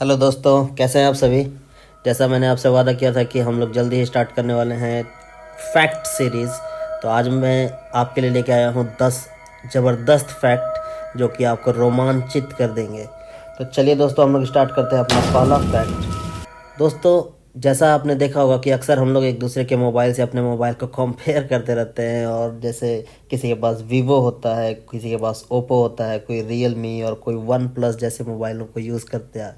Hello दोस्तों, कैसे हैं आप सभी। जैसा मैंने आपसे वादा किया था कि हम लोग जल्दी ही स्टार्ट करने वाले हैं फैक्ट सीरीज़। तो आज मैं आपके लिए लेके आया हूँ 10 ज़बरदस्त फैक्ट जो कि आपको रोमांचित कर देंगे। तो चलिए दोस्तों, हम लोग स्टार्ट करते हैं अपना पहला फैक्ट। दोस्तों, जैसा आपने देखा होगा कि अक्सर हम लोग एक दूसरे के मोबाइल से अपने मोबाइल को कंपेयर करते रहते हैं। और जैसे किसी के पास वीवो होता है, किसी के पास ओप्पो होता है, कोई रियलमी और कोई वन प्लस जैसे मोबाइलों को यूज़ करते हैं।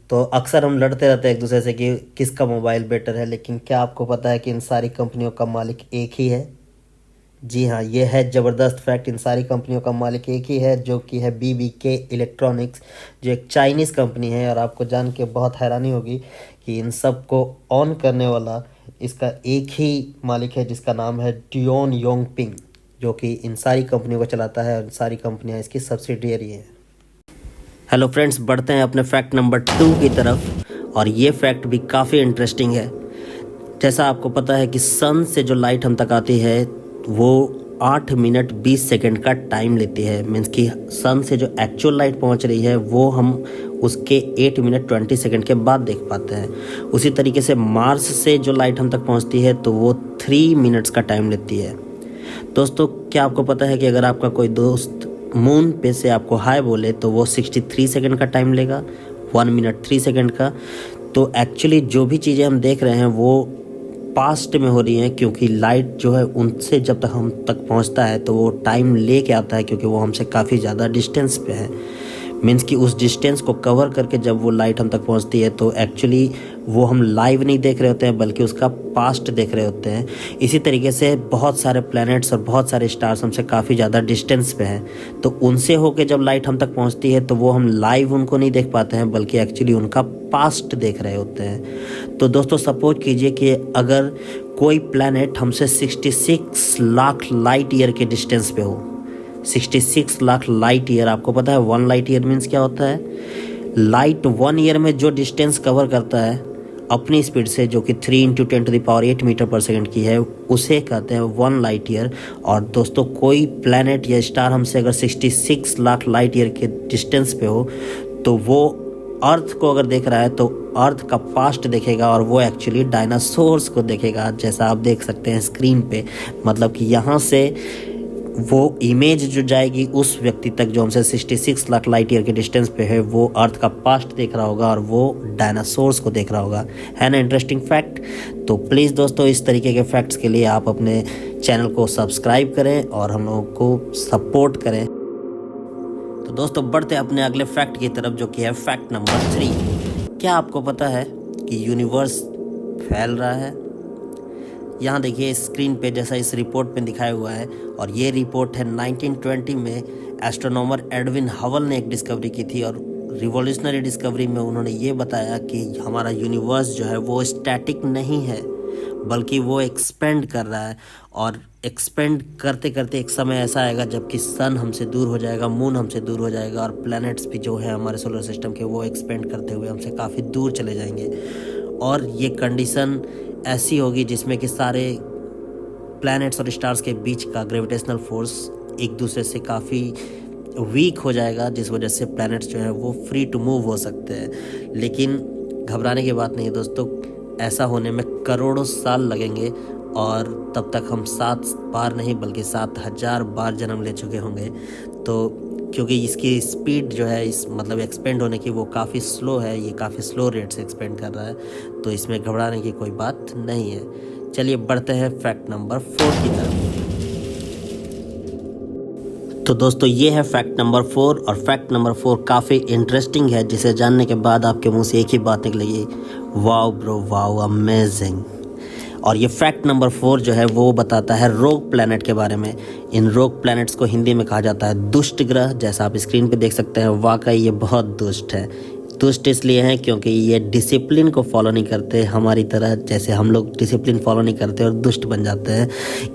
तो अक्सर हम लड़ते रहते हैं एक दूसरे से कि किसका मोबाइल बेटर है। लेकिन क्या आपको पता है कि इन सारी कंपनियों का मालिक एक ही है। जी हाँ, ये है ज़बरदस्त फैक्ट। इन सारी कंपनियों का मालिक एक ही है, जो कि है BBK इलेक्ट्रॉनिक्स, जो एक चाइनीज़ कंपनी है। और आपको जान के बहुत हैरानी होगी कि इन सब को ऑन करने वाला इसका एक ही मालिक है, जिसका नाम है डियोन योंगपिंग, जो कि इन सारी कंपनियों को चलाता है और इन सारी कंपनियाँ इसकी सब्सिडियरी हैं। हेलो फ्रेंड्स, बढ़ते हैं अपने फैक्ट नंबर 2 की तरफ। और ये फैक्ट भी काफ़ी इंटरेस्टिंग है। जैसा आपको पता है कि सन से जो लाइट हम तक आती है वो 8 मिनट 20 सेकंड का टाइम लेती है। मीन्स कि सन से जो एक्चुअल लाइट पहुंच रही है वो हम उसके 8 मिनट 20 सेकंड के बाद देख पाते हैं। उसी तरीके से मार्स से जो लाइट हम तक पहुंचती है तो वो 3 मिनट्स का टाइम लेती है। दोस्तों, क्या आपको पता है कि अगर आपका कोई दोस्त मून पे से आपको हाय बोले तो वो 63 सेकंड का टाइम लेगा, 1 मिनट 3 सेकंड का। तो एक्चुअली जो भी चीज़ें हम देख रहे हैं वो पास्ट में हो रही हैं, क्योंकि लाइट जो है उनसे जब तक हम तक पहुंचता है तो वो टाइम ले के आता है, क्योंकि वो हमसे काफ़ी ज़्यादा डिस्टेंस पे है। मीन्स कि उस डिस्टेंस को कवर करके जब वो लाइट हम तक पहुंचती है तो एक्चुअली वो हम लाइव नहीं देख रहे होते हैं, बल्कि उसका पास्ट देख रहे होते हैं। इसी तरीके से बहुत सारे प्लैनेट्स और बहुत सारे स्टार्स हमसे काफ़ी ज़्यादा डिस्टेंस पे हैं, तो उनसे होके जब लाइट हम तक पहुंचती है तो वो हम लाइव उनको नहीं देख पाते हैं, बल्कि एक्चुअली उनका पास्ट देख रहे होते हैं। तो दोस्तों, सपोज कीजिए कि अगर कोई प्लैनेट हमसे 66 लाख लाइट ईयर के डिस्टेंस पे हो। 66 लाख लाइट ईयर, आपको पता है 1 लाइट ईयर मीन्स क्या होता है? लाइट 1 ईयर में जो डिस्टेंस कवर करता है अपनी स्पीड से, जो कि 3 × 10⁻8 मीटर पर सेकंड की है, उसे कहते हैं 1 लाइट ईयर। और दोस्तों, कोई प्लैनेट या स्टार हमसे अगर 66 लाख लाइट ईयर के डिस्टेंस पे हो तो वो अर्थ को अगर देख रहा है तो अर्थ का पास्ट देखेगा, और वो एक्चुअली डायनासोर्स को देखेगा, जैसा आप देख सकते हैं स्क्रीन पे। मतलब कि यहाँ से वो इमेज जो जाएगी उस व्यक्ति तक जो हमसे 66 लाख लाइट ईयर के डिस्टेंस पे है, वो अर्थ का पास्ट देख रहा होगा और वो डायनासोर्स को देख रहा होगा। है ना इंटरेस्टिंग फैक्ट? तो प्लीज़ दोस्तों, इस तरीके के फैक्ट्स के लिए आप अपने चैनल को सब्सक्राइब करें और हम लोगों को सपोर्ट करें। तो दोस्तों, बढ़ते अपने अगले फैक्ट की तरफ, जो कि है फैक्ट नंबर 3। क्या आपको पता है कि यूनिवर्स फैल रहा है? यहाँ देखिए स्क्रीन पे, जैसा इस रिपोर्ट में दिखाया हुआ है। और ये रिपोर्ट है 1920 में एस्ट्रोनॉमर एडविन हबल ने एक डिस्कवरी की थी। और रिवोल्यूशनरी डिस्कवरी में उन्होंने ये बताया कि हमारा यूनिवर्स जो है वो स्टैटिक नहीं है, बल्कि वो एक्सपेंड कर रहा है। और एक्सपेंड करते करते एक समय ऐसा आएगा जबकि सन हमसे दूर हो जाएगा, मून हमसे दूर हो जाएगा, और प्लैनेट्स भी जो है हमारे सोलर सिस्टम के, वो एक्सपेंड करते हुए हमसे काफ़ी दूर चले जाएंगे। और ये कंडीशन ऐसी होगी जिसमें कि सारे प्लैनेट्स और स्टार्स के बीच का ग्रेविटेशनल फोर्स एक दूसरे से काफ़ी वीक हो जाएगा, जिस वजह से प्लैनेट्स जो है वो फ्री टू मूव हो सकते हैं। लेकिन घबराने की बात नहीं है दोस्तों, ऐसा होने में करोड़ों साल लगेंगे, और तब तक हम 7 बार नहीं बल्कि 7000 बार जन्म ले चुके होंगे। तो क्योंकि इसकी स्पीड जो है इस मतलब एक्सपेंड होने की वो काफ़ी स्लो है, ये काफ़ी स्लो रेट से एक्सपेंड कर रहा है, तो इसमें घबराने की कोई बात नहीं है। चलिए बढ़ते हैं फैक्ट नंबर 4 की तरफ। तो दोस्तों, ये है फैक्ट नंबर 4। और फैक्ट नंबर 4 काफ़ी इंटरेस्टिंग है, जिसे जानने के बाद आपके मुंह से एक ही बात निकलेगी, वाओ ब्रो वाओ, अमेजिंग। और ये फैक्ट नंबर 4 जो है वो बताता है रोग प्लैनेट के बारे में। इन रोग प्लैनेट्स को हिंदी में कहा जाता है दुष्ट ग्रह। जैसा आप स्क्रीन पे देख सकते हैं, वाकई ये बहुत दुष्ट है। दुष्ट इसलिए हैं क्योंकि ये डिसिप्लिन को फॉलो नहीं करते हमारी तरह, जैसे हम लोग डिसिप्लिन फॉलो नहीं करते और दुष्ट बन जाते हैं।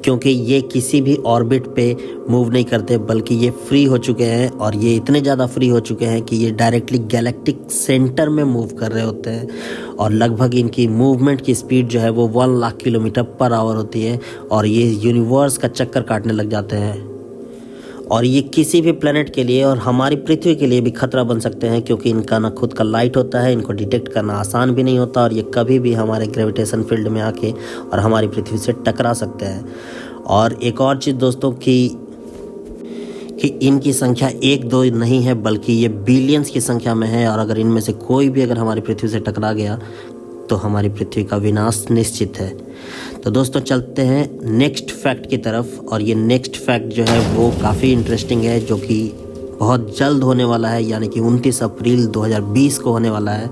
क्योंकि ये किसी भी ऑर्बिट पे मूव नहीं करते, बल्कि ये फ्री हो चुके हैं, और ये इतने ज़्यादा फ्री हो चुके हैं कि ये डायरेक्टली गैलेक्टिक सेंटर में मूव कर रहे होते हैं। और लगभग इनकी मूवमेंट की स्पीड जो है वो 1 लाख किलोमीटर पर आवर होती है, और ये यूनिवर्स का चक्कर काटने लग जाते हैं। और ये किसी भी प्लेनेट के लिए और हमारी पृथ्वी के लिए भी खतरा बन सकते हैं, क्योंकि इनका ना खुद का लाइट होता है, इनको डिटेक्ट करना आसान भी नहीं होता और ये कभी भी हमारे ग्रेविटेशन फील्ड में आके और हमारी पृथ्वी से टकरा सकते हैं। और एक और चीज़ दोस्तों कि इनकी संख्या 1-2 नहीं है, बल्कि ये बिलियंस की संख्या में है। और अगर इनमें से कोई भी अगर हमारी पृथ्वी से टकरा गया तो हमारी पृथ्वी का विनाश निश्चित है। तो दोस्तों चलते हैं नेक्स्ट फैक्ट की तरफ। और ये नेक्स्ट फैक्ट जो है वो काफ़ी इंटरेस्टिंग है, जो कि बहुत जल्द होने वाला है, यानी कि 29 अप्रैल 2020 को होने वाला है।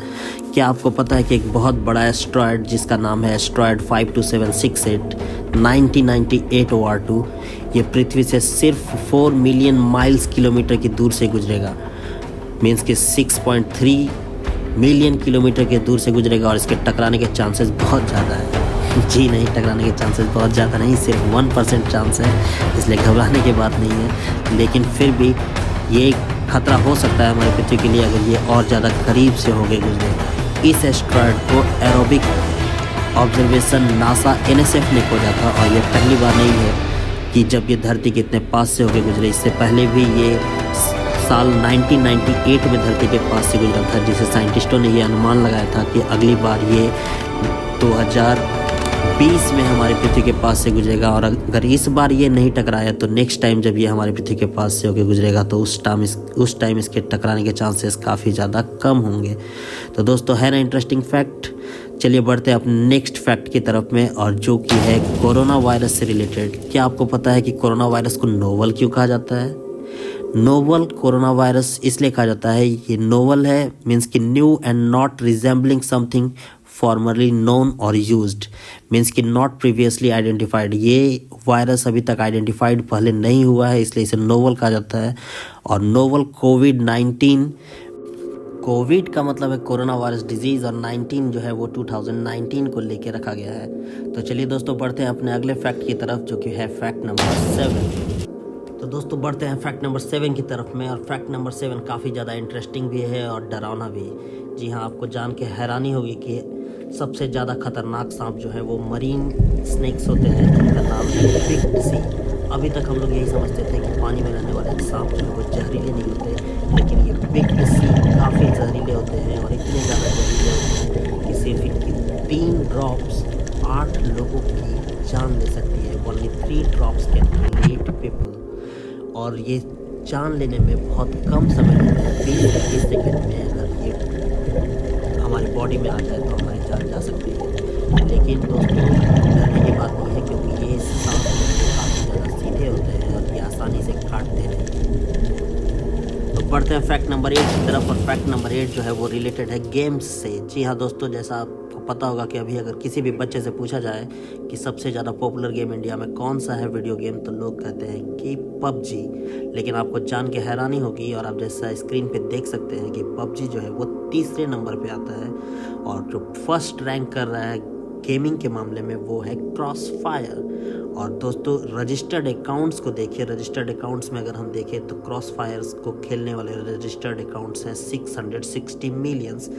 क्या आपको पता है कि एक बहुत बड़ा एस्ट्रॉयड जिसका नाम है एस्ट्रॉयड 52768 1998 OR2 ये पृथ्वी से सिर्फ 4 मिलियन माइल्स किलोमीटर की दूर से गुजरेगा। मीन्स कि 6.3 मिलियन किलोमीटर के दूर से गुजरेगा और इसके टकराने के चांसेस बहुत ज़्यादा है। जी नहीं, टकराने के चांसेस बहुत ज़्यादा नहीं, सिर्फ 1% चांस है, इसलिए घबराने की बात नहीं है। लेकिन फिर भी ये खतरा हो सकता है हमारी पृथ्वी के लिए अगर ये और ज़्यादा करीब से हो गए गुजरे। इस एस्ट्रॉयड को एरोबिक ऑब्जर्वेशन नासा NSF ने खोजा था और ये पहली बार नहीं है कि जब ये धरती के इतने पास से होकर गुजरे। इससे पहले भी ये साल 1998 में धरती के पास से गुजरा था, जिसे साइंटिस्टों ने ये अनुमान लगाया था कि अगली बार ये 2020 में हमारी पृथ्वी के पास से गुजरेगा। और अगर इस बार ये नहीं टकराया तो नेक्स्ट टाइम जब ये हमारी पृथ्वी के पास से होकर गुजरेगा तो उस टाइम इसके टकराने के चांसेस काफ़ी ज़्यादा कम होंगे। तो दोस्तों है ना इंटरेस्टिंग फैक्ट। चलिए बढ़ते हैं अपने नेक्स्ट फैक्ट की तरफ में, और जो कि है कोरोना वायरस से रिलेटेड। क्या आपको पता है कि कोरोना वायरस को नोवल क्यों कहा जाता है? नोवल कोरोना वायरस इसलिए कहा जाता है, ये नोवल है मीन्स कि new and not resembling something formerly known और यूज्ड, मीन्स कि नॉट प्रीवियसली आइडेंटिफाइड। ये वायरस अभी तक आइडेंटिफाइड पहले नहीं हुआ है, इसलिए इसे नोवल कहा जाता है। और नोवल कोविड-19, कोविड का मतलब है कोरोना वायरस डिजीज़ और 19 जो है वो 2019 को लेके रखा गया है। तो चलिए दोस्तों बढ़ते हैं अपने अगले फैक्ट की तरफ, जो कि है फैक्ट नंबर 7। तो दोस्तों बढ़ते हैं फैक्ट नंबर 7 की तरफ में। और फैक्ट नंबर 7 काफ़ी ज़्यादा इंटरेस्टिंग भी है और डरावना भी। जी हाँ, आपको जान के हैरानी होगी कि सबसे ज़्यादा खतरनाक सांप जो है वो मरीन स्नेक्स होते हैं, जिनका नाम है बिग सी। अभी तक हम लोग यही समझते थे कि पानी में रहने वाले सांप जो है वो जहरीले नहीं होते, लेकिन ये बिग सी काफ़ी जहरीले होते हैं और इतने ज़्यादा जहरीले होते हैं कि सिर्फ इनकी 3 ड्रॉप्स 8 लोगों की जान ले सकती है। Only 3 drops can kill 8 people. और ये जान लेने में बहुत कम समय लगता है, 20 से 30 सेकेंड में अगर ये हमारी बॉडी में आ जाए तो हमारी जान जा सकती है। लेकिन दोस्तों डरने की बात नहीं है, क्योंकि ये सांप काफ़ी ज़्यादा सीधे होते हैं और ये आसानी से काटते नहीं। तो बढ़ते हैं फैक्ट नंबर 8 की तरफ। और फैक्ट नंबर 8 जो है वो रिलेटेड है गेम्स से। जी हाँ दोस्तों, जैसा आपको पता होगा कि अभी अगर किसी भी बच्चे से पूछा जाए कि सबसे ज़्यादा पॉपुलर गेम इंडिया में कौन सा है वीडियो गेम, तो लोग कहते हैं कि पबजी। लेकिन आपको जान के हैरानी होगी, और आप जैसा स्क्रीन पे देख सकते हैं कि पबजी जो है वो 3रे नंबर पे आता है। और जो फर्स्ट रैंक कर रहा है गेमिंग के मामले में वो है क्रॉस फायर। और दोस्तों रजिस्टर्ड अकाउंट्स को देखिए, रजिस्टर्ड अकाउंट्स में अगर हम देखें तो क्रॉस फायर्स को खेलने वाले रजिस्टर्ड अकाउंट्स हैं 660 मिलियंस,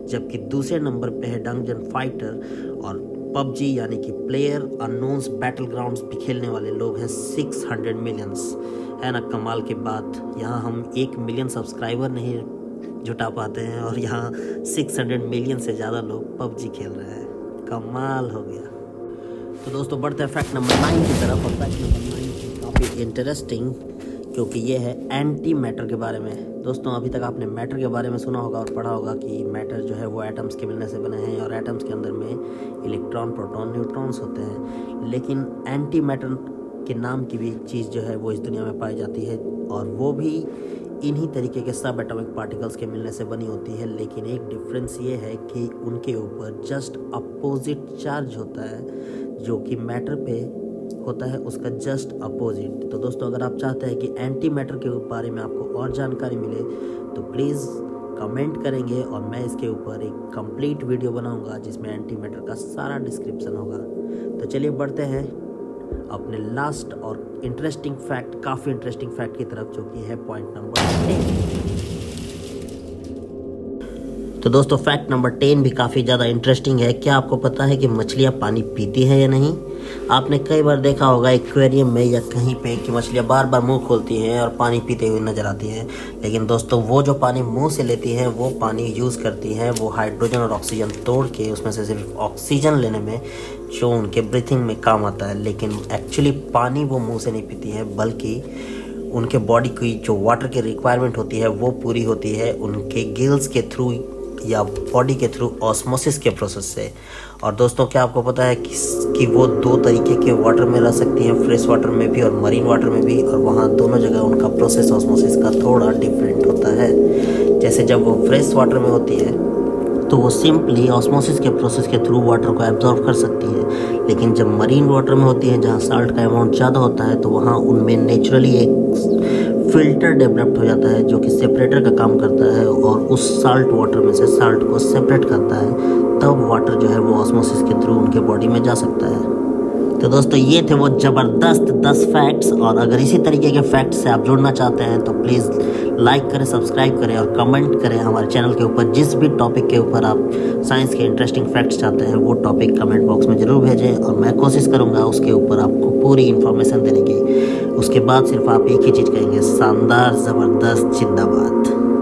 जबकि दूसरे नंबर पे है डंजन फाइटर। और पबजी यानी कि प्लेयर अननोन्स बैटल ग्राउंड्स भी खेलने वाले लोग हैं 600 मिलियंस। है ना कमाल की बात। यहाँ हम 1 मिलियन सब्सक्राइबर नहीं जुटा पाते हैं और यहाँ 600 मिलियन से ज़्यादा लोग पबजी खेल रहे हैं। कमाल हो गया। तो दोस्तों बढ़ते हैं फैक्ट नंबर 9 की तरफ। और फैक्ट नंबर 9 काफ़ी इंटरेस्टिंग, क्योंकि ये है एंटी मैटर के बारे में। दोस्तों अभी तक आपने मैटर के बारे में सुना होगा और पढ़ा होगा कि मैटर जो है वो एटम्स के मिलने से बने हैं, और एटम्स के अंदर में इलेक्ट्रॉन, प्रोटॉन, न्यूट्रॉन्स होते हैं। लेकिन एंटी मैटर के नाम की भी चीज़ जो है वो इस दुनिया में पाई जाती है, और वो भी इन्हीं तरीके के सब एटॉमिक पार्टिकल्स के मिलने से बनी होती है। लेकिन एक डिफरेंस ये है कि उनके ऊपर जस्ट अपोजिट चार्ज होता है, जो कि मैटर पे होता है उसका जस्ट अपोजिट। तो दोस्तों अगर आप चाहते हैं कि एंटी मैटर के बारे में आपको और जानकारी मिले तो प्लीज़ कमेंट करेंगे, और मैं इसके ऊपर एक कंप्लीट वीडियो बनाऊंगा जिसमें एंटी मैटर का सारा डिस्क्रिप्शन होगा। तो चलिए बढ़ते हैं अपने लास्ट और इंटरेस्टिंग फैक्ट, काफ़ी इंटरेस्टिंग फैक्ट की तरफ, जो कि है पॉइंट नंबर 10। तो दोस्तों फैक्ट नंबर 10 भी काफ़ी ज़्यादा इंटरेस्टिंग है। क्या आपको पता है कि मछलियाँ पानी पीती हैं या नहीं? आपने कई बार देखा होगा एक्वेरियम में या कहीं पे कि मछलियाँ बार बार मुंह खोलती हैं और पानी पीते हुए नजर आती हैं, लेकिन दोस्तों वो जो पानी मुंह से लेती हैं वो पानी यूज़ करती हैं वो हाइड्रोजन और ऑक्सीजन तोड़ के उसमें से सिर्फ ऑक्सीजन लेने में, जो उनके ब्रीथिंग में काम आता है। लेकिन एक्चुअली पानी वो मुंह से नहीं पीती है, बल्कि उनके बॉडी की जो वाटर की रिक्वायरमेंट होती है वो पूरी होती है उनके गिल्स के थ्रू या बॉडी के थ्रू ऑस्मोसिस के प्रोसेस से। और दोस्तों क्या आपको पता है कि वो 2 तरीके के वाटर में रह सकती हैं, फ्रेश वाटर में भी और मरीन वाटर में भी, और वहाँ दोनों जगह उनका प्रोसेस ऑस्मोसिस का थोड़ा डिफरेंट होता है। जैसे जब वो फ्रेश वाटर में होती है तो वो सिंपली ऑस्मोसिस के प्रोसेस के थ्रू वाटर को एब्जॉर्ब कर सकती है, लेकिन जब मरीन वाटर में होती है जहाँ साल्ट का अमाउंट ज़्यादा होता है तो वहाँ उनमें नेचुरली एक फिल्टर डेवलप हो जाता है जो कि सेपरेटर का काम करता है और उस साल्ट वाटर में से साल्ट को सेपरेट करता है, तब वाटर जो है वो ऑस्मोसिस के थ्रू उनके बॉडी में जा सकता है। तो दोस्तों ये थे वो ज़बरदस्त 10 फैक्ट्स, और अगर इसी तरीके के फैक्ट्स से आप जुड़ना चाहते हैं तो प्लीज़ लाइक करें, सब्सक्राइब करें और कमेंट करें हमारे चैनल के ऊपर। जिस भी टॉपिक के ऊपर आप साइंस के इंटरेस्टिंग फैक्ट्स चाहते हैं वो टॉपिक कमेंट बॉक्स में ज़रूर भेजें और मैं कोशिश करूँगा उसके ऊपर आपको पूरी इन्फॉर्मेशन देने की। उसके बाद सिर्फ आप एक ही चीज़ कहेंगे, शानदार, ज़बरदस्त, जिंदाबाद।